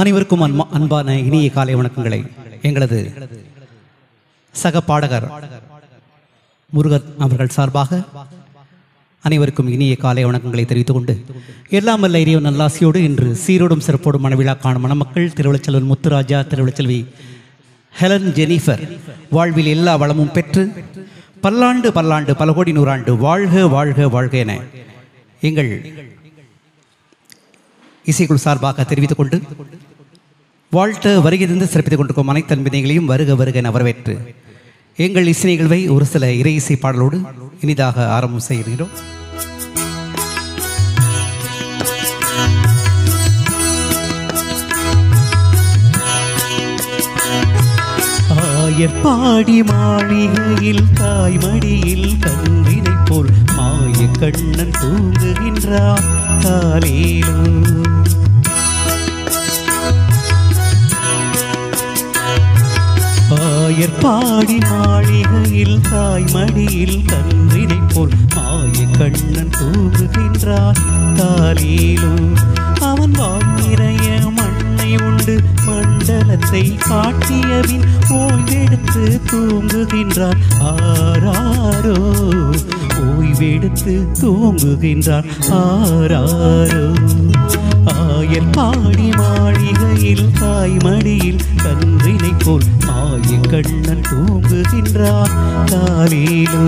அனைவருக்கும் அன்பான இனிய காலை வணக்கங்களை எங்களது சக பாடகர் முருகன் அவர்கள் சார்பாக அனைவருக்கும் இனிய காலை வணக்கங்களை தெரிவித்துக் கொண்டு எல்லாம் வல்ல இறைவன் நல்லாசியோடு இன்று சீரோடும் சிறப்போடும் மனவிழா காணும் மணமக்கள் திருவிழச்செல்வன் முத்துராஜா, திருவிழச்செல்வி ஹெலன் ஜெனிஃபர் வாழ்வில் எல்லா வளமும் பெற்று பல்லாண்டு பல்லாண்டு பல கோடி நூறாண்டு வாழ்க வாழ்க வாழ்க என எங்கள் இசைக்குழு சார்பாக தெரிவித்துக் கொண்டு வாழ்த்து வருகிறது சிறப்பித்துக் கொண்டிருக்கும் அனைத்து அன்பினைகளையும் வருக வருக என வரவேற்று எங்கள் இசை நிகழ்வை ஒரு சில இறை இசை பாடலோடு இனிதாக ஆரம்பம் செய்கிறோம். ஆயர்பாடி மாளிகையில் தாய்மடியில் கன்றினை போல் மாய கண்ணன் தூங்குகின்றான் காலையிலோ. ஆயர்பாடி மாளிகையில் தாய்மடியில் கன்றினை போல் மாய கண்ணன் தூங்குகின்றான் காலையிலோ. அவன் வாழ்நிறைய மண்ணை உண்டு மண்டலத்தை காட்டியவின் ஓய்வெடுத்து தூங்குகின்றார் ஆராரோ. ஓய்வெடுத்து தூங்குகின்றார் ஆராரோ. ஆயர்பாடி மாளிகையில் தாய்மடியில் கன்றினை போல் மாய கண்ணன் தூங்குகின்றார் காலையிலோ.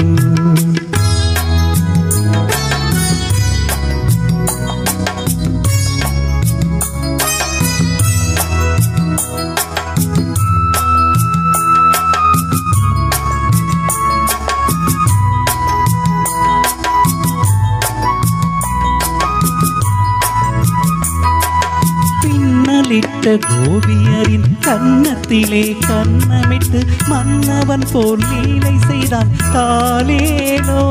கோபியரின் கன்னத்திலே கன்னமிட்டு மன்னவன் போல் லீலை செய்தான் காலேலோ.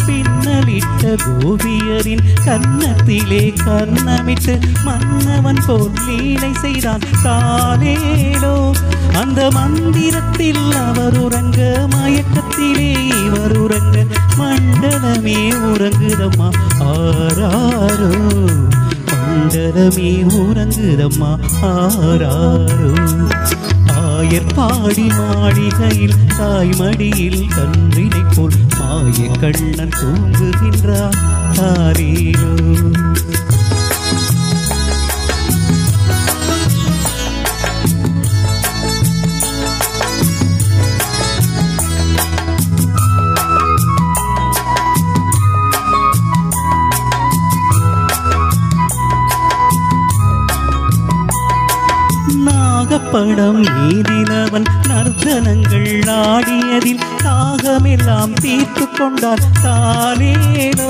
பின்னலிட்ட கோபியரின் கன்னத்திலே கன்னமிட்டு மன்னவன் போல் லீலை செய்தான் காலேலோ. அந்த மந்திரத்தில் அவர் உறங்க மயக்கத்திலே இவர் உறங்க மண்டலமே உறங்குதம்மா ஆராரோ. மண்டலமே உறங்குதம்மா ஆராரோ. ஆயர்பாடி மாளிகையில் தாய்மடியில் கன்றினை போல் மாய கண்ணன் தூங்குகின்றார் காலையிலோ. படம் மீதிலவன் நர்த்தனங்கள் ஆடியதில் தாகமெல்லாம் தீர்த்து கொண்டார் காலேலோ.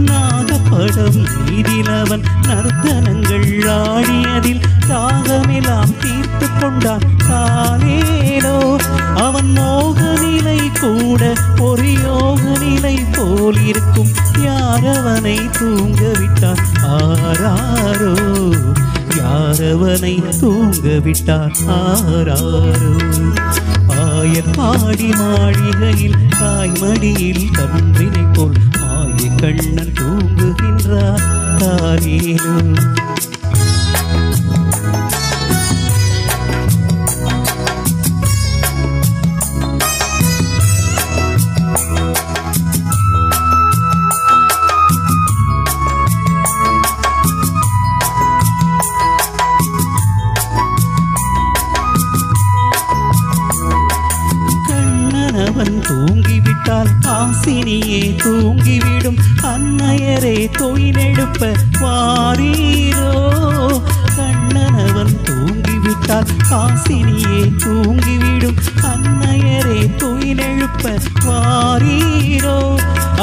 நாகப்படம் மீதிலவன் நர்த்தனங்கள் ஆடியதில் தாகமெல்லாம் தீர்த்து கொண்டார் காலேலோ. அவன் மோக நிலை கூட ஒரு யோக நிலை போல் இருக்கும். யாரவனை தூங்க விட்டார் ஆராரோ. யாரவனை தூங்க விட்டார் ஆராரோ. ஆயர்பாடி மாளிகையில் தாய்மடியில் கன்றினை போல் மாய கண்ணன் தூங்குகின்றார் காலையிலோ. தூங்கிவிட்டால் ஆசினியே தூங்கிவிடும். அன்னையரே தொழிலெடுப்ப வாரீரோ. கண்ணனவன் தூங்கிவிட்டால் ஆசினியே தூங்கிவிடும். அன்னையரே தொழிலெழுப்ப வாரீரோ.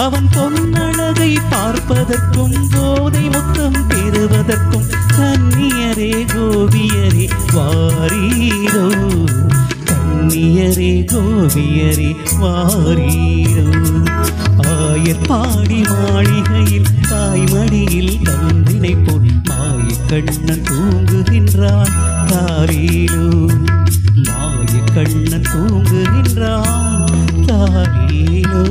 அவன் பொன்னழகை பார்ப்பதற்கும் போதை மொத்தம் பெறுவதற்கும் கன்னியரே கோபியரே வாரீரோ. கன்னியரே கோபியரே வாரீரோ. ஆயர்பாடி மாளிகையில் தாய்மடியில் கன்றினை போல் மாய கண்ணன் தூங்குகின்றான் காலையிலோ. மாய கண்ணன் தூங்குகின்றான் காலையிலோ.